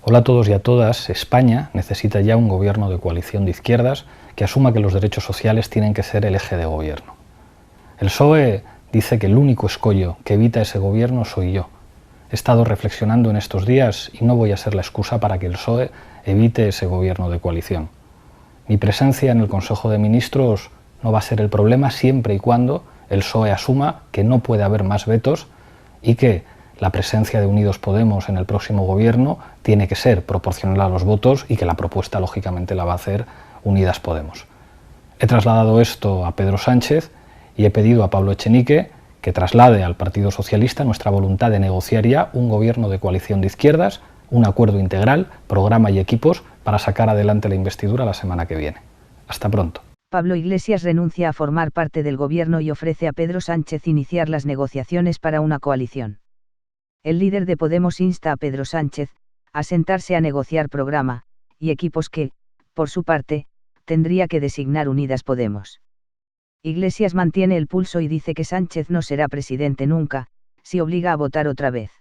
Hola a todos y a todas. España necesita ya un gobierno de coalición de izquierdas que asuma que los derechos sociales tienen que ser el eje de gobierno. El PSOE dice que el único escollo que evita ese gobierno soy yo. He estado reflexionando en estos días y no voy a ser la excusa para que el PSOE evite ese gobierno de coalición. Mi presencia en el Consejo de Ministros no va a ser el problema siempre y cuando el PSOE asuma que no puede haber más vetos y que la presencia de Unidos Podemos en el próximo gobierno tiene que ser proporcional a los votos y que la propuesta lógicamente la va a hacer Unidas Podemos. He trasladado esto a Pedro Sánchez y he pedido a Pablo Echenique que traslade al Partido Socialista nuestra voluntad de negociar ya un gobierno de coalición de izquierdas, un acuerdo integral, programa y equipos para sacar adelante la investidura la semana que viene. Hasta pronto. Pablo Iglesias renuncia a formar parte del gobierno y ofrece a Pedro Sánchez iniciar las negociaciones para una coalición. El líder de Podemos insta a Pedro Sánchez a sentarse a negociar programa y equipos que, por su parte, tendría que designar Unidas Podemos. Iglesias mantiene el pulso y dice que Sánchez no será presidente nunca, si obliga a votar otra vez.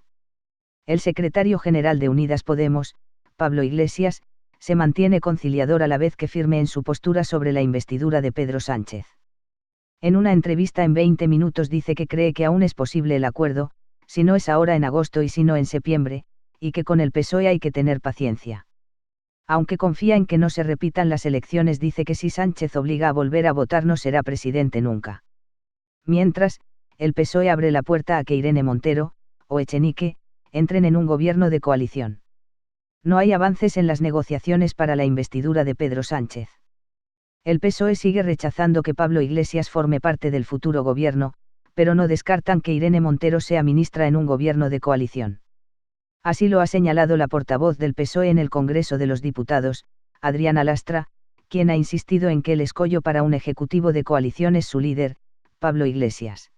El secretario general de Unidas Podemos, Pablo Iglesias, se mantiene conciliador a la vez que firme en su postura sobre la investidura de Pedro Sánchez. En una entrevista en 20 minutos dice que cree que aún es posible el acuerdo, si no es ahora en agosto y si no en septiembre, y que con el PSOE hay que tener paciencia. Aunque confía en que no se repitan las elecciones, dice que si Sánchez obliga a volver a votar no será presidente nunca. Mientras, el PSOE abre la puerta a que Irene Montero, o Echenique, entren en un gobierno de coalición. No hay avances en las negociaciones para la investidura de Pedro Sánchez. El PSOE sigue rechazando que Pablo Iglesias forme parte del futuro gobierno, pero no descartan que Irene Montero sea ministra en un gobierno de coalición. Así lo ha señalado la portavoz del PSOE en el Congreso de los Diputados, Adriana Lastra, quien ha insistido en que el escollo para un ejecutivo de coalición es su líder, Pablo Iglesias.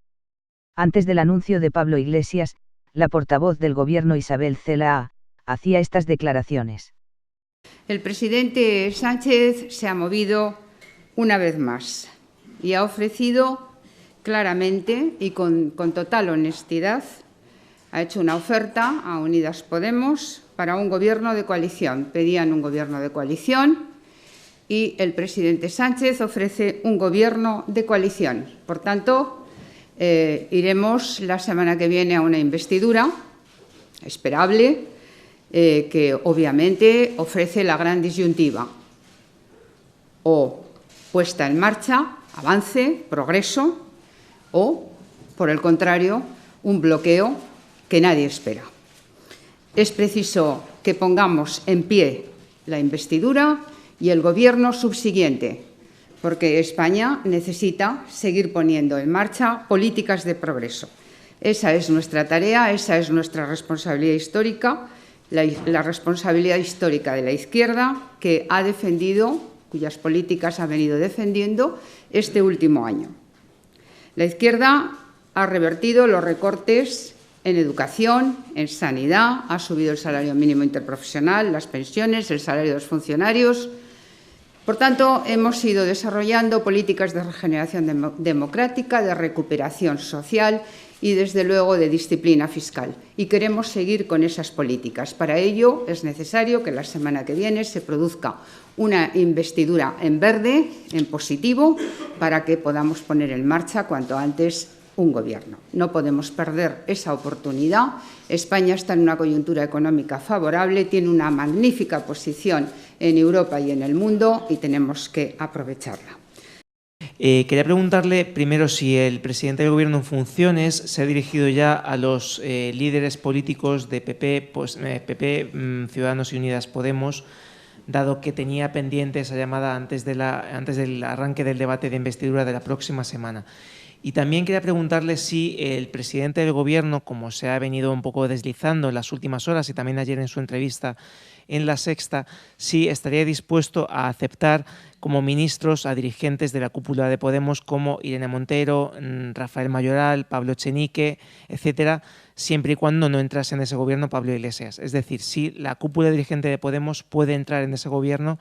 Antes del anuncio de Pablo Iglesias, la portavoz del gobierno Isabel Celaá hacía estas declaraciones. El presidente Sánchez se ha movido una vez más y ha ofrecido claramente y con total honestidad, ha hecho una oferta a Unidas Podemos para un gobierno de coalición. Pedían un gobierno de coalición y el presidente Sánchez ofrece un gobierno de coalición. Por tanto, iremos la semana que viene a una investidura esperable que obviamente ofrece la gran disyuntiva. O puesta en marcha, avance, progreso, o, por el contrario, un bloqueo que nadie espera. Es preciso que pongamos en pie la investidura y el gobierno subsiguiente, porque España necesita seguir poniendo en marcha políticas de progreso. Esa es nuestra tarea, esa es nuestra responsabilidad histórica, la responsabilidad histórica de la izquierda que ha defendido, cuyas políticas ha venido defendiendo este último año. La izquierda ha revertido los recortes en educación, en sanidad, ha subido el salario mínimo interprofesional, las pensiones, el salario de los funcionarios. Por tanto, hemos ido desarrollando políticas de regeneración democrática, de recuperación social y, desde luego, de disciplina fiscal. Y queremos seguir con esas políticas. Para ello, es necesario que la semana que viene se produzca una investidura en verde, en positivo, para que podamos poner en marcha cuanto antes un gobierno. No podemos perder esa oportunidad. España está en una coyuntura económica favorable, tiene una magnífica posición en Europa y en el mundo y tenemos que aprovecharla. Quería preguntarle primero si el presidente del Gobierno en funciones se ha dirigido ya a los líderes políticos de PP, Ciudadanos y Unidas Podemos, dado que tenía pendiente esa llamada antes del arranque del debate de investidura de la próxima semana. Y también quería preguntarle si el presidente del Gobierno, como se ha venido un poco deslizando en las últimas horas y también ayer en su entrevista en La Sexta, si estaría dispuesto a aceptar como ministros a dirigentes de la cúpula de Podemos como Irene Montero, Rafael Mayoral, Pablo Echenique, etcétera, siempre y cuando no entrase en ese gobierno Pablo Iglesias. Es decir, si la cúpula dirigente de Podemos puede entrar en ese gobierno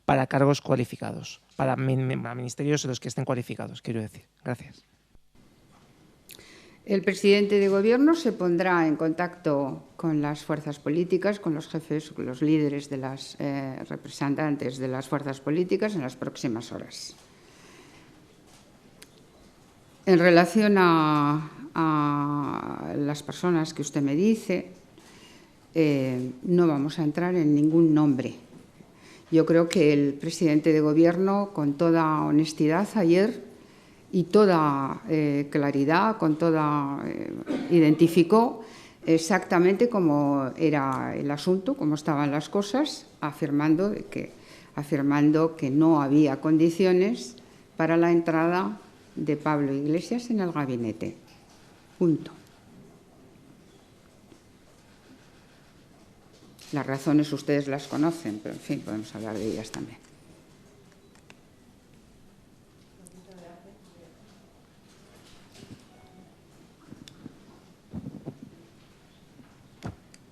para cargos cualificados, para ministerios en los que estén cualificados, quiero decir. Gracias. El presidente de Gobierno se pondrá en contacto con las fuerzas políticas, con los jefes, con los líderes de las representantes de las fuerzas políticas en las próximas horas. En relación a las personas que usted me dice, no vamos a entrar en ningún nombre. Yo creo que el presidente de Gobierno, con toda honestidad ayer y toda claridad, identificó exactamente cómo era el asunto, cómo estaban las cosas, afirmando que no había condiciones para la entrada de Pablo Iglesias en el gabinete. Punto. Las razones ustedes las conocen, pero en fin, podemos hablar de ellas también.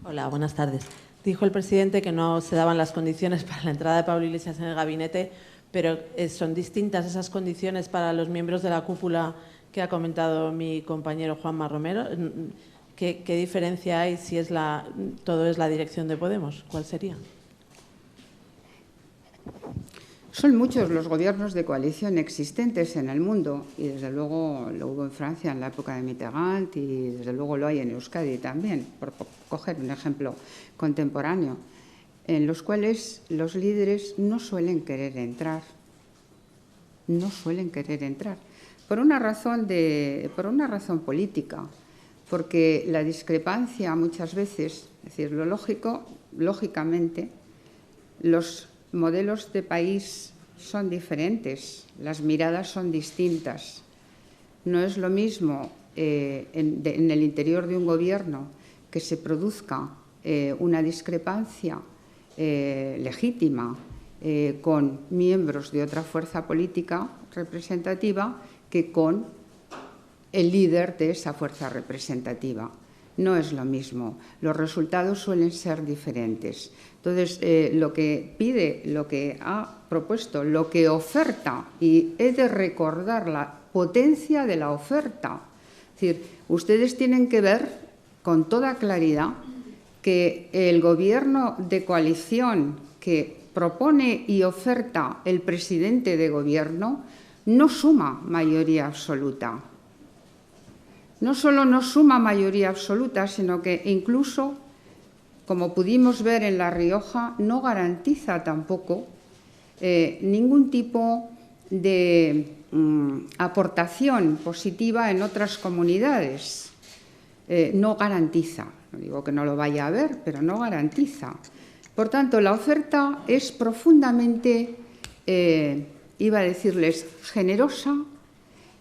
Hola, buenas tardes. Dijo el presidente que no se daban las condiciones para la entrada de Pablo Iglesias en el gabinete, pero son distintas esas condiciones para los miembros de la cúpula que ha comentado mi compañero Juanma Romero. ¿Qué diferencia hay si todo es la dirección de Podemos? ¿Cuál sería? Son muchos los gobiernos de coalición existentes en el mundo y desde luego lo hubo en Francia en la época de Mitterrand y desde luego lo hay en Euskadi también, por coger un ejemplo contemporáneo, en los cuales los líderes no suelen querer entrar. No suelen querer entrar. Por una razón política, porque la discrepancia muchas veces, es decir, lo lógico, lógicamente, los modelos de país son diferentes, las miradas son distintas. No es lo mismo en el interior de un gobierno que se produzca una discrepancia legítima con miembros de otra fuerza política representativa que con el líder de esa fuerza representativa. No es lo mismo, los resultados suelen ser diferentes. Entonces, lo que pide, lo que ha propuesto, lo que oferta, y he de recordar la potencia de la oferta. Es decir, ustedes tienen que ver con toda claridad que el gobierno de coalición que propone y oferta el presidente de gobierno no suma mayoría absoluta. No solo no suma mayoría absoluta, sino que incluso, como pudimos ver en La Rioja, no garantiza tampoco ningún tipo de aportación positiva en otras comunidades. No garantiza, no digo que no lo vaya a ver, pero no garantiza. Por tanto, la oferta es profundamente, iba a decirles, generosa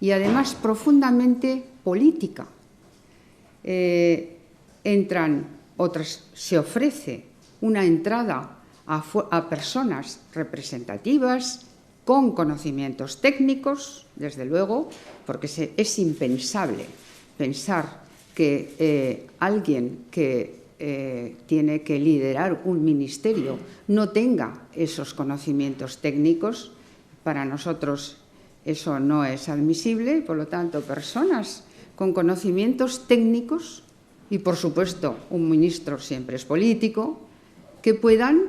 y además profundamente política. Entran otras, se ofrece una entrada a personas representativas con conocimientos técnicos, desde luego, porque es impensable pensar que alguien que tiene que liderar un ministerio no tenga esos conocimientos técnicos. Para nosotros eso no es admisible y, por lo tanto, personas con conocimientos técnicos y, por supuesto, un ministro siempre es político, que puedan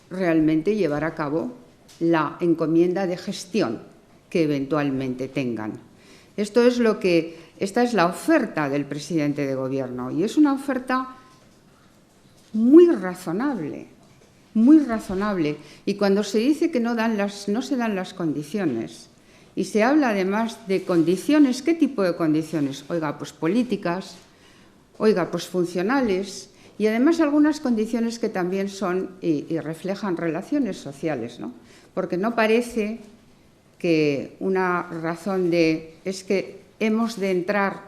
realmente llevar a cabo la encomienda de gestión que eventualmente tengan. Esta es la oferta del presidente de gobierno y es una oferta muy razonable, muy razonable. Y cuando se dice que no se dan las condiciones y se habla además de condiciones, ¿qué tipo de condiciones? Oiga, pues políticas, oiga, pues funcionales y además algunas condiciones que también son y reflejan relaciones sociales, ¿no? Porque no parece que una razón es que hemos de entrar,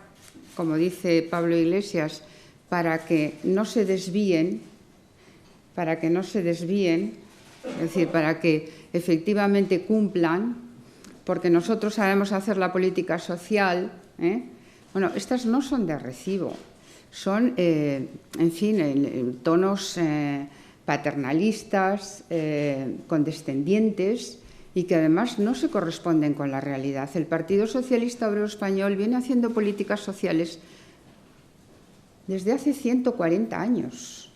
como dice Pablo Iglesias, para que no se desvíen, es decir, para que efectivamente cumplan, porque nosotros sabemos hacer la política social. Bueno, estas no son de recibo, son, en fin, en tonos paternalistas, condescendientes y que además no se corresponden con la realidad. El Partido Socialista Obrero Español viene haciendo políticas sociales desde hace 140 años.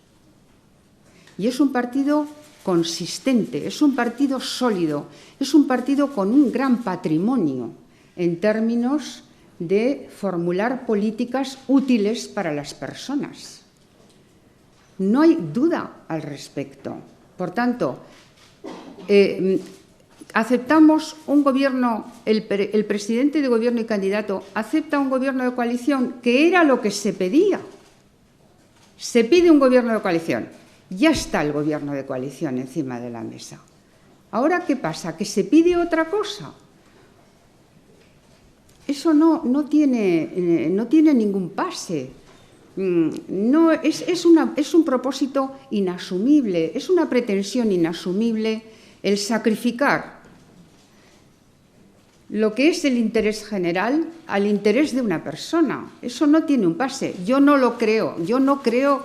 Y es un partido consistente, es un partido sólido, es un partido con un gran patrimonio en términos de formular políticas útiles para las personas. No hay duda al respecto. Por tanto, aceptamos un gobierno, el presidente de gobierno y candidato acepta un gobierno de coalición, que era lo que se pedía. Se pide un gobierno de coalición. Ya está el gobierno de coalición encima de la mesa. ¿Ahora qué pasa? ¿Que se pide otra cosa? Eso no tiene ningún pase. No, es un propósito inasumible, es una pretensión inasumible el sacrificar lo que es el interés general al interés de una persona. Eso no tiene un pase. Yo no lo creo. Yo no creo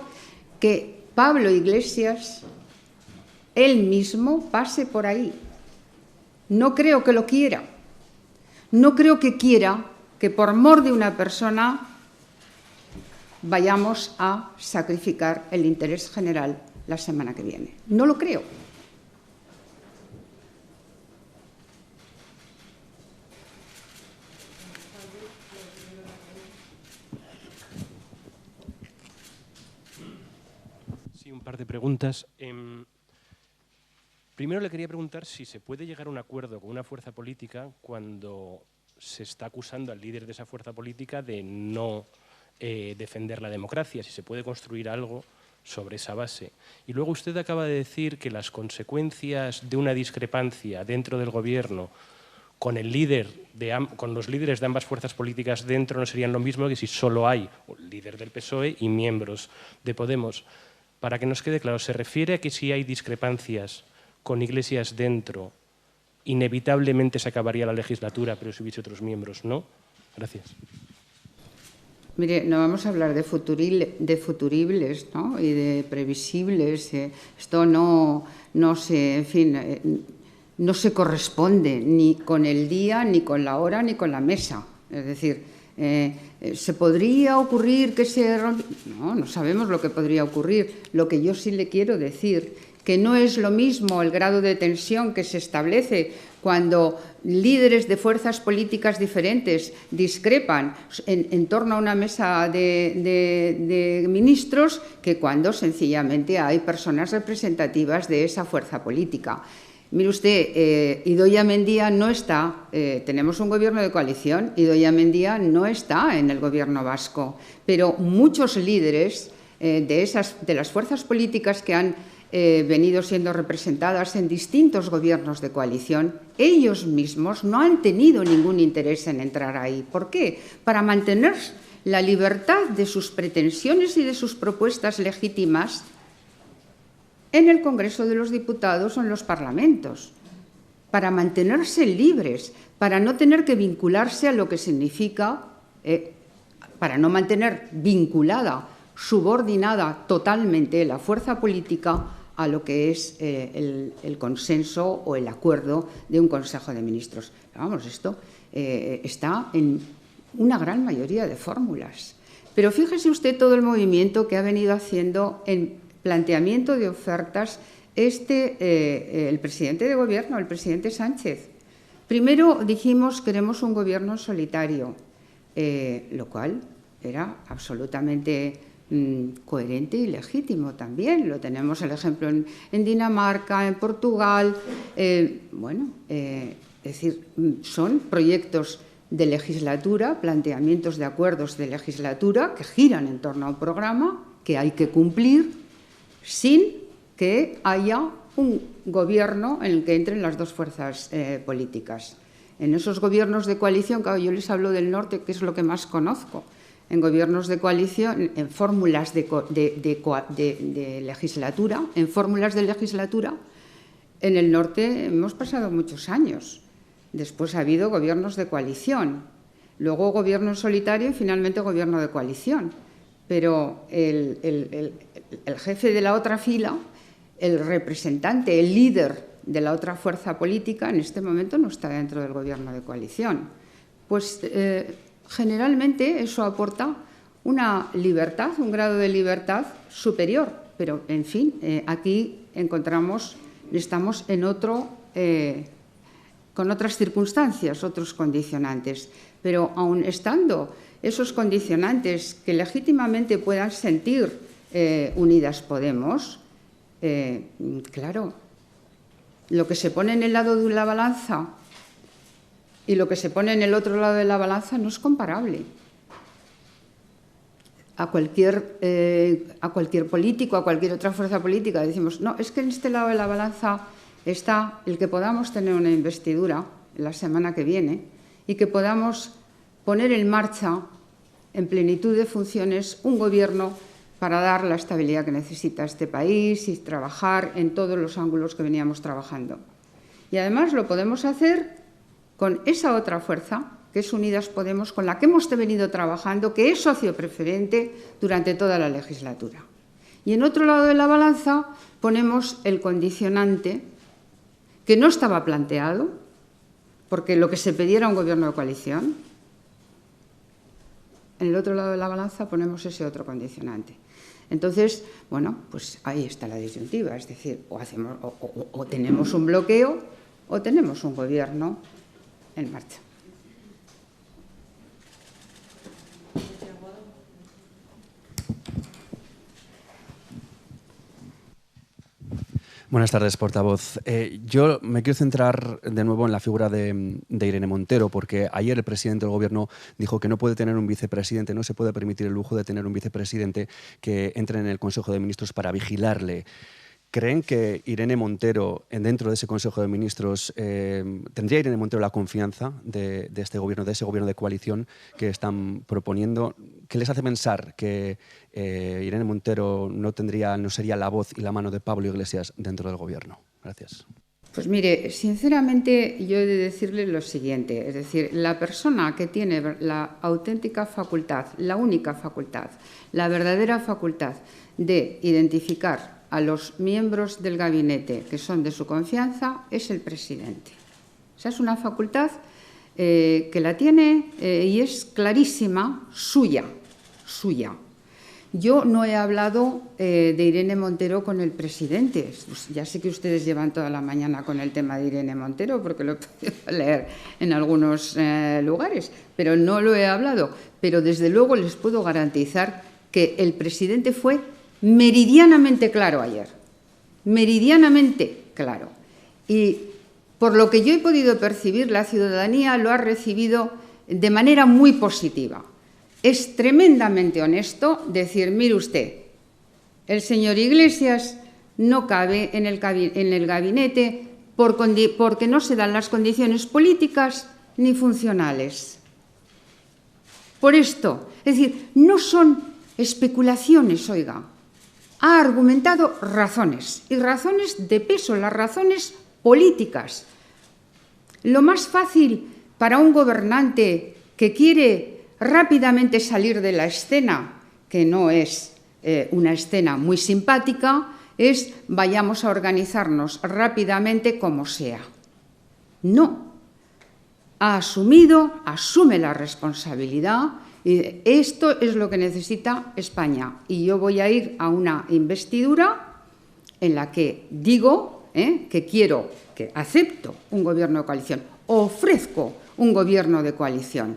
que Pablo Iglesias, él mismo, pase por ahí. No creo que lo quiera. No creo que quiera que por mor de una persona vayamos a sacrificar el interés general la semana que viene. No lo creo. Sí, un par de preguntas. Primero le quería preguntar si se puede llegar a un acuerdo con una fuerza política cuando se está acusando al líder de esa fuerza política de no defender la democracia, si se puede construir algo sobre esa base. Y luego usted acaba de decir que las consecuencias de una discrepancia dentro del gobierno con los líderes de ambas fuerzas políticas dentro no serían lo mismo que si solo hay un líder del PSOE y miembros de Podemos. Para que nos quede claro, ¿se refiere a que si hay discrepancias con Iglesias dentro, inevitablemente se acabaría la legislatura, pero si hubiese otros miembros, no? Gracias. Mire, no vamos a hablar de futuribles, ¿no? Y de previsibles. Esto no se, en fin, no se corresponde ni con el día, ni con la hora, ni con la mesa. Es decir, ¿se podría ocurrir que se rompiera? No sabemos lo que podría ocurrir. Lo que yo sí le quiero decir, que no es lo mismo el grado de tensión que se establece cuando líderes de fuerzas políticas diferentes discrepan en torno a una mesa de ministros que cuando sencillamente hay personas representativas de esa fuerza política. Mire usted, Idoia Mendia no está, tenemos un gobierno de coalición, Idoia Mendia no está en el gobierno vasco, pero muchos líderes de las fuerzas políticas que han venido siendo representadas en distintos gobiernos de coalición, ellos mismos no han tenido ningún interés en entrar ahí. ¿Por qué? Para mantener la libertad de sus pretensiones y de sus propuestas legítimas en el Congreso de los Diputados o en los parlamentos, para mantenerse libres, para no tener que vincularse a lo que significa, para no mantener vinculada, subordinada totalmente la fuerza política a lo que es el consenso o el acuerdo de un Consejo de Ministros. Vamos, esto está en una gran mayoría de fórmulas. Pero fíjese usted todo el movimiento que ha venido haciendo en planteamiento de ofertas el presidente de Gobierno, el presidente Sánchez. Primero dijimos queremos un gobierno solitario, lo cual era absolutamente coherente y legítimo también. Lo tenemos el ejemplo en Dinamarca, en Portugal. Es decir, son proyectos de legislatura, planteamientos de acuerdos de legislatura que giran en torno a un programa que hay que cumplir sin que haya un gobierno en el que entren las dos fuerzas políticas. En esos gobiernos de coalición, claro, yo les hablo del norte, que es lo que más conozco. En gobiernos de coalición, en fórmulas de legislatura, en el norte hemos pasado muchos años. Después ha habido gobiernos de coalición, luego gobierno en solitario y finalmente gobierno de coalición. Pero el jefe de la otra fila, el representante, el líder de la otra fuerza política, en este momento no está dentro del gobierno de coalición. Pues generalmente eso aporta una libertad, un grado de libertad superior. Pero, en fin, aquí estamos en con otras circunstancias, otros condicionantes. Pero aun estando esos condicionantes que legítimamente puedan sentir Unidas Podemos, claro, lo que se pone en el lado de la balanza y lo que se pone en el otro lado de la balanza no es comparable. A cualquier político, a cualquier otra fuerza política, decimos, no, es que en este lado de la balanza está el que podamos tener una investidura la semana que viene y que podamos poner en marcha, en plenitud de funciones, un gobierno para dar la estabilidad que necesita este país y trabajar en todos los ángulos que veníamos trabajando. Y además lo podemos hacer con esa otra fuerza, que es Unidas Podemos, con la que hemos venido trabajando, que es socio preferente durante toda la legislatura. Y en otro lado de la balanza ponemos el condicionante que no estaba planteado, porque lo que se pedía era un gobierno de coalición. En el otro lado de la balanza ponemos ese otro condicionante. Entonces, bueno, pues ahí está la disyuntiva, es decir, o tenemos un bloqueo o tenemos un gobierno en marcha. Buenas tardes, portavoz. Yo me quiero centrar de nuevo en la figura de Irene Montero, porque ayer el presidente del Gobierno dijo que no puede tener un vicepresidente, no se puede permitir el lujo de tener un vicepresidente que entre en el Consejo de Ministros para vigilarle. ¿Creen que Irene Montero, dentro de ese Consejo de Ministros, tendría Irene Montero la confianza de este Gobierno, de ese Gobierno de coalición que están proponiendo? ¿Qué les hace pensar que Irene Montero no sería la voz y la mano de Pablo Iglesias dentro del Gobierno? Gracias. Pues mire, sinceramente yo he de decirle lo siguiente, es decir, la persona que tiene la auténtica facultad, la única facultad, la verdadera facultad de identificar a los miembros del gabinete que son de su confianza es el presidente. Esa es una facultad que la tiene y es clarísima, suya. Yo no he hablado de Irene Montero con el presidente. Ya sé que ustedes llevan toda la mañana con el tema de Irene Montero, porque lo he podido leer en algunos lugares, pero no lo he hablado. Pero desde luego les puedo garantizar que el presidente fue meridianamente claro ayer, meridianamente claro. Y por lo que yo he podido percibir, la ciudadanía lo ha recibido de manera muy positiva. Es tremendamente honesto decir, mire usted, el señor Iglesias no cabe en el gabinete porque no se dan las condiciones políticas ni funcionales. Por esto, es decir, no son especulaciones, oiga. Ha argumentado razones, y razones de peso, las razones políticas. Lo más fácil para un gobernante que quiere rápidamente salir de la escena, que no es una escena muy simpática, es vayamos a organizarnos rápidamente como sea. No. Asume la responsabilidad. Y esto es lo que necesita España. Y yo voy a ir a una investidura en la que digo que acepto un gobierno de coalición, ofrezco un gobierno de coalición,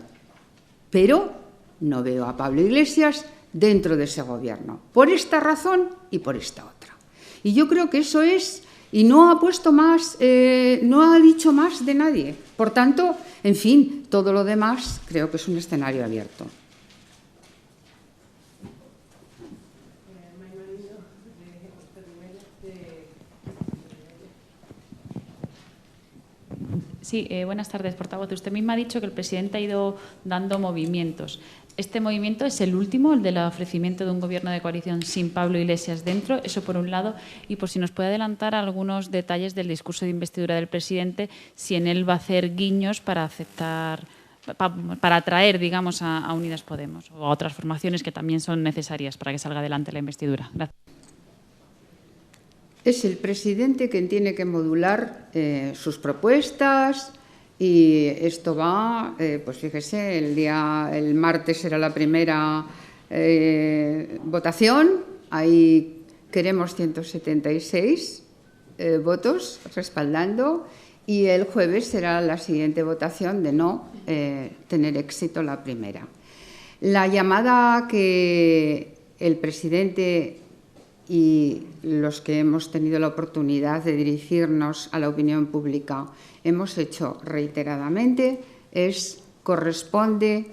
pero no veo a Pablo Iglesias dentro de ese gobierno, por esta razón y por esta otra. Y yo creo que eso es, y no ha puesto más, no ha dicho más de nadie. Por tanto, en fin, todo lo demás creo que es un escenario abierto. Sí, buenas tardes, portavoz. Usted misma ha dicho que el presidente ha ido dando movimientos. ¿Este movimiento es el último, el del ofrecimiento de un gobierno de coalición sin Pablo Iglesias dentro? Eso por un lado. Y por si nos puede adelantar algunos detalles del discurso de investidura del presidente, si en él va a hacer guiños para atraer, digamos, a Unidas Podemos o a otras formaciones que también son necesarias para que salga adelante la investidura. Gracias. Es el presidente quien tiene que modular sus propuestas y esto va, pues fíjese, el martes era la primera votación. Ahí queremos 176 votos respaldando, y el jueves será la siguiente votación de no tener éxito la primera. La llamada que el presidente y los que hemos tenido la oportunidad de dirigirnos a la opinión pública hemos hecho reiteradamente corresponde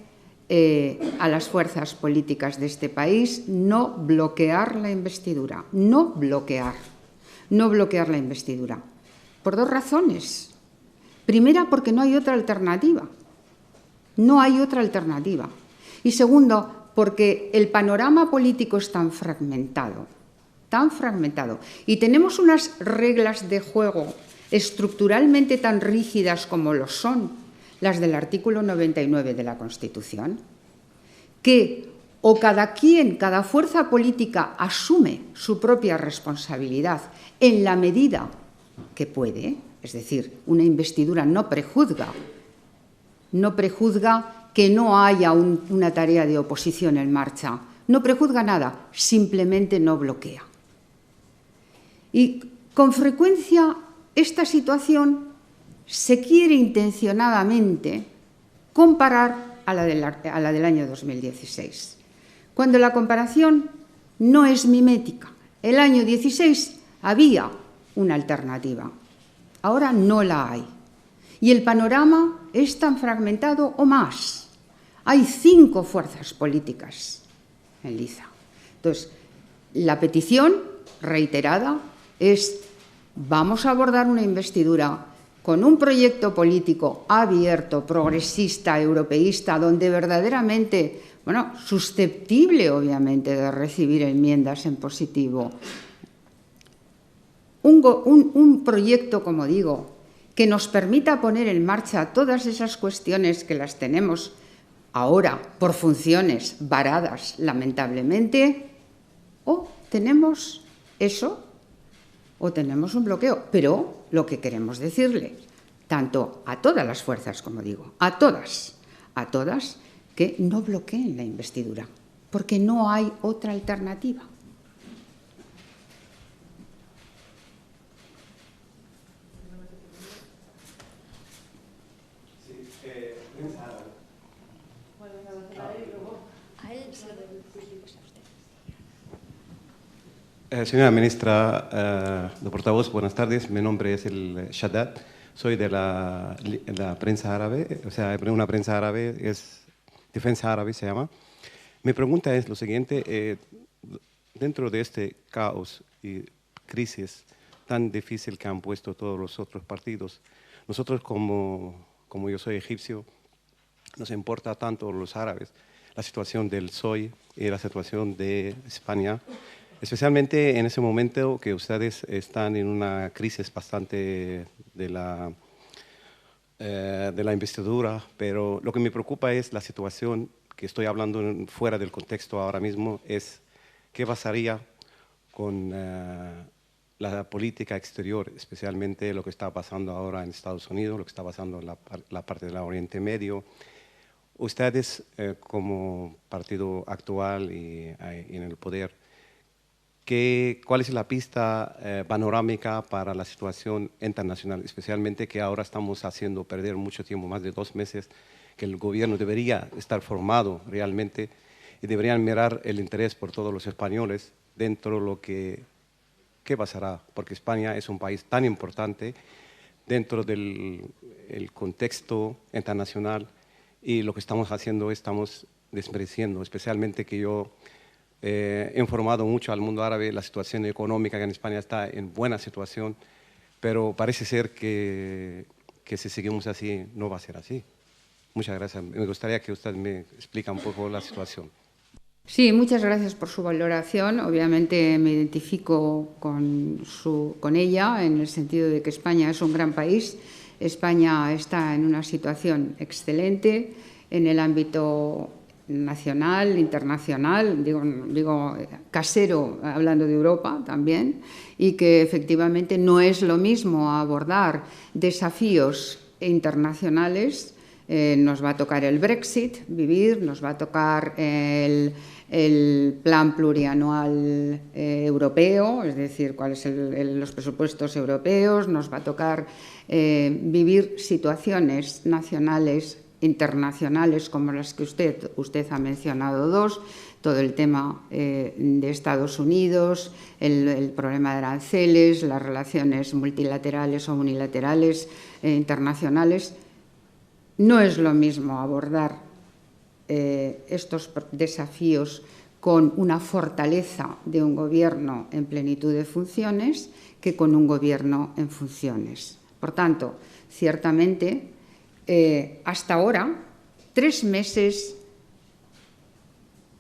a las fuerzas políticas de este país no bloquear la investidura, no bloquear la investidura, por dos razones. Primera, porque no hay otra alternativa, Y segundo, porque el panorama político es tan fragmentado, y tenemos unas reglas de juego estructuralmente tan rígidas como lo son las del artículo 99 de la Constitución, que o cada fuerza política asume su propia responsabilidad en la medida que puede, es decir, una investidura no prejuzga que no haya una tarea de oposición en marcha, no prejuzga nada, simplemente no bloquea. Y con frecuencia esta situación se quiere intencionadamente comparar a la del año 2016, cuando la comparación no es mimética. El año 16 había una alternativa, ahora no la hay. Y el panorama es tan fragmentado o más. Hay 5 fuerzas políticas en liza. Entonces, la petición reiterada es: vamos a abordar una investidura con un proyecto político abierto, progresista, europeísta, donde verdaderamente, susceptible obviamente de recibir enmiendas en positivo. Un proyecto, como digo, que nos permita poner en marcha todas esas cuestiones que las tenemos ahora por funciones varadas, lamentablemente, o tenemos eso o tenemos un bloqueo. Pero lo que queremos decirle, tanto a todas las fuerzas, como digo, a todas, que no bloqueen la investidura, porque no hay otra alternativa. Señora ministra de portavoz, buenas tardes. Mi nombre es el Shaddad. Soy de la prensa árabe, o sea, una prensa árabe, es Defensa Árabe se llama. Mi pregunta es lo siguiente: dentro de este caos y crisis tan difícil que han puesto todos los otros partidos, nosotros como yo soy egipcio, nos importa tanto los árabes la situación del PSOE y la situación de España, especialmente en ese momento que ustedes están en una crisis bastante de la investidura, pero lo que me preocupa es la situación que estoy hablando fuera del contexto ahora mismo, es qué pasaría con la política exterior, especialmente lo que está pasando ahora en Estados Unidos, lo que está pasando en la parte del Oriente Medio. Ustedes, como partido actual y en el poder, ¿cuál es la pista panorámica para la situación internacional? Especialmente que ahora estamos haciendo perder mucho tiempo, más de 2 meses, que el gobierno debería estar formado realmente y deberían mirar el interés por todos los españoles dentro de lo que ¿qué pasará? Porque España es un país tan importante dentro del contexto internacional, y lo que estamos haciendo estamos desmereciendo, especialmente que yo he informado mucho al mundo árabe. La situación económica que en España está en buena situación, pero parece ser que si seguimos así no va a ser así. Muchas gracias. Me gustaría que usted me explique un poco la situación. Sí, muchas gracias por su valoración. Obviamente me identifico con ella en el sentido de que España es un gran país. España está en una situación excelente en el ámbito nacional, internacional, digo casero, hablando de Europa también, y que efectivamente no es lo mismo abordar desafíos internacionales. Nos va a tocar el Brexit vivir, nos va a tocar el plan plurianual europeo, es decir, cuáles son los presupuestos europeos. Nos va a tocar vivir situaciones nacionales, internacionales, como las que usted ha mencionado dos, todo el tema de Estados Unidos, el problema de aranceles, las relaciones multilaterales o unilaterales internacionales. No es lo mismo abordar estos desafíos con una fortaleza de un gobierno en plenitud de funciones que con un gobierno en funciones. Por tanto, ciertamente, hasta ahora, 3 meses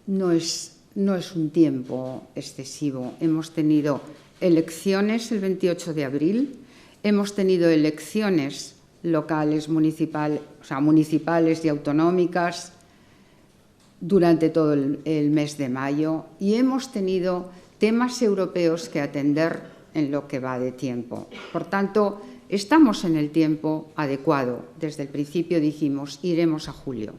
no es un tiempo excesivo. Hemos tenido elecciones el 28 de abril, hemos tenido elecciones locales, municipales y autonómicas durante todo el mes de mayo, y hemos tenido temas europeos que atender en lo que va de tiempo. Por tanto, estamos en el tiempo adecuado. Desde el principio dijimos, iremos a julio.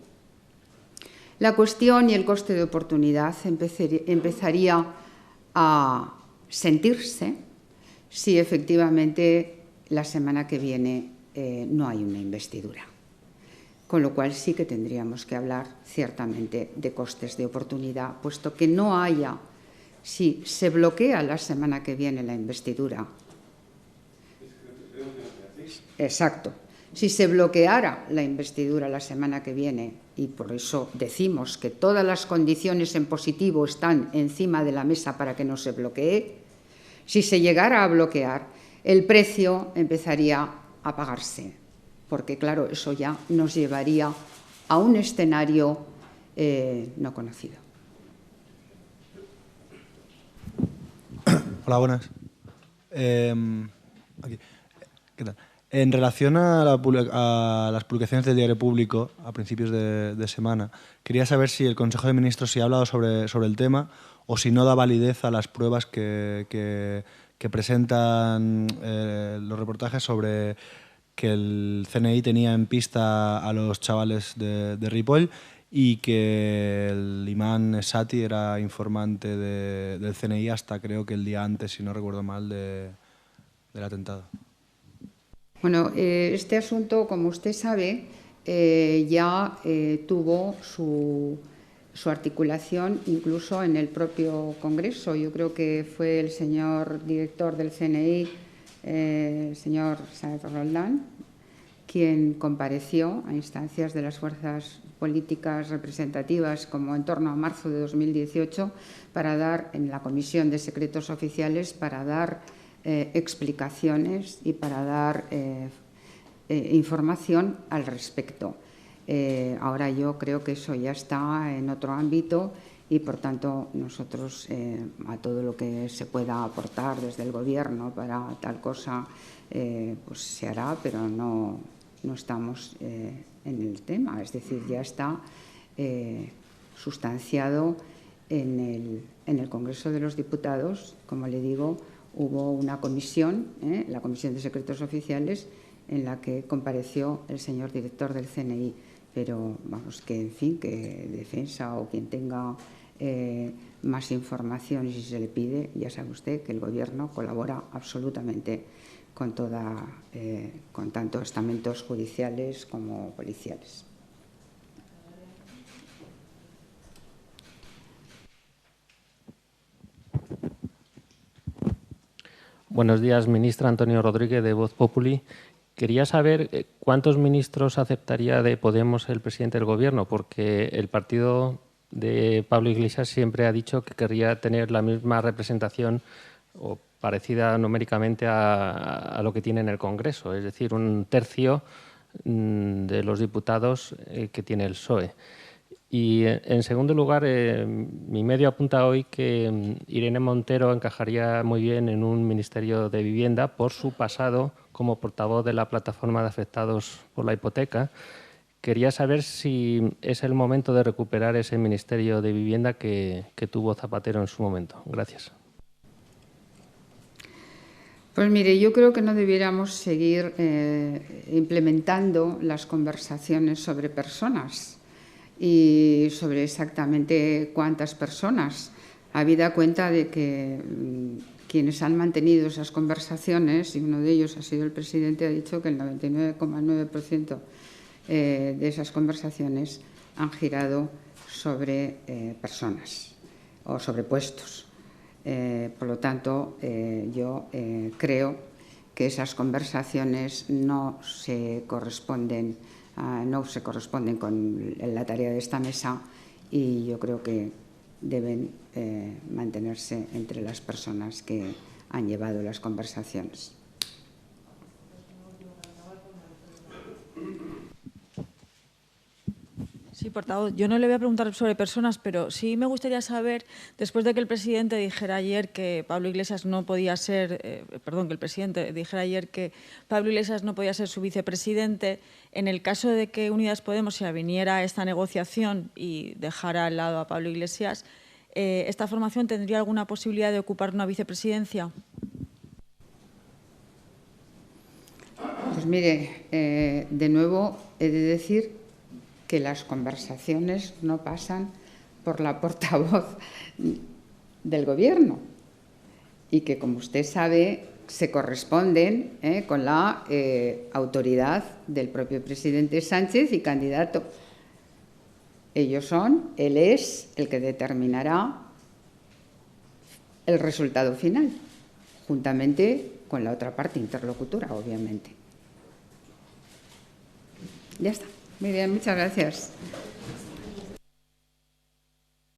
La cuestión y el coste de oportunidad empezaría a sentirse si efectivamente la semana que viene no hay una investidura. Con lo cual sí que tendríamos que hablar ciertamente de costes de oportunidad, puesto que no haya, si se bloquea la semana que viene la investidura. Exacto. Si se bloqueara la investidura la semana que viene, y por eso decimos que todas las condiciones en positivo están encima de la mesa para que no se bloquee, si se llegara a bloquear, el precio empezaría a pagarse, porque claro, eso ya nos llevaría a un escenario no conocido. Hola, buenas. Aquí. ¿Qué tal? En relación a las publicaciones del Diario Público a principios de semana, quería saber si el Consejo de Ministros sí ha hablado sobre el tema o si no da validez a las pruebas que presentan los reportajes sobre que el CNI tenía en pista a los chavales de Ripoll y que el imán Esati era informante del CNI hasta creo que el día antes, si no recuerdo mal, del atentado. Bueno, este asunto, como usted sabe, ya tuvo su articulación incluso en el propio Congreso. Yo creo que fue el señor director del CNI, el señor Sáenz Roldán, quien compareció a instancias de las fuerzas políticas representativas como en torno a marzo de 2018 para dar, en la Comisión de Secretos Oficiales, para dar explicaciones y para dar información al respecto. Ahora yo creo que eso ya está en otro ámbito y, por tanto, nosotros a todo lo que se pueda aportar desde el Gobierno para tal cosa, pues se hará, pero no estamos en el tema. Es decir, ya está sustanciado en el Congreso de los Diputados. Como le digo, hubo una comisión, la Comisión de Secretos Oficiales, en la que compareció el señor director del CNI. Pero, vamos, que en fin, que Defensa o quien tenga más información y si se le pide, ya sabe usted que el Gobierno colabora absolutamente con tanto estamentos judiciales como policiales. Buenos días, ministra. Antonio Rodríguez, de Voz Populi. Quería saber cuántos ministros aceptaría de Podemos el presidente del Gobierno, porque el partido de Pablo Iglesias siempre ha dicho que querría tener la misma representación o parecida numéricamente a lo que tiene en el Congreso, es decir, 1/3 de los diputados que tiene el PSOE. Y, en segundo lugar, mi medio apunta hoy que Irene Montero encajaría muy bien en un Ministerio de Vivienda por su pasado como portavoz de la Plataforma de Afectados por la Hipoteca. Quería saber si es el momento de recuperar ese Ministerio de Vivienda que tuvo Zapatero en su momento. Gracias. Pues mire, yo creo que no debiéramos seguir implementando las conversaciones sobre personas y sobre exactamente cuántas personas, habida cuenta de que quienes han mantenido esas conversaciones, y uno de ellos ha sido el presidente, ha dicho que el 99,9% de esas conversaciones han girado sobre personas o sobre puestos. Por lo tanto, yo creo que esas conversaciones no se corresponden con la tarea de esta mesa, y yo creo que deben mantenerse entre las personas que han llevado las conversaciones. Sí, portavoz, yo no le voy a preguntar sobre personas, pero sí me gustaría saber, después de que el presidente dijera ayer que Pablo Iglesias no podía ser, que el presidente dijera ayer que Pablo Iglesias no podía ser su vicepresidente, en el caso de que Unidas Podemos se aviniera a esta negociación y dejara al lado a Pablo Iglesias, ¿esta formación tendría alguna posibilidad de ocupar una vicepresidencia? Pues mire, de nuevo he de decir que las conversaciones no pasan por la portavoz del Gobierno y que, como usted sabe, se corresponden con la autoridad del propio presidente Sánchez y candidato. Él es el que determinará el resultado final, juntamente con la otra parte interlocutora, obviamente. Ya está. Muy bien, muchas gracias.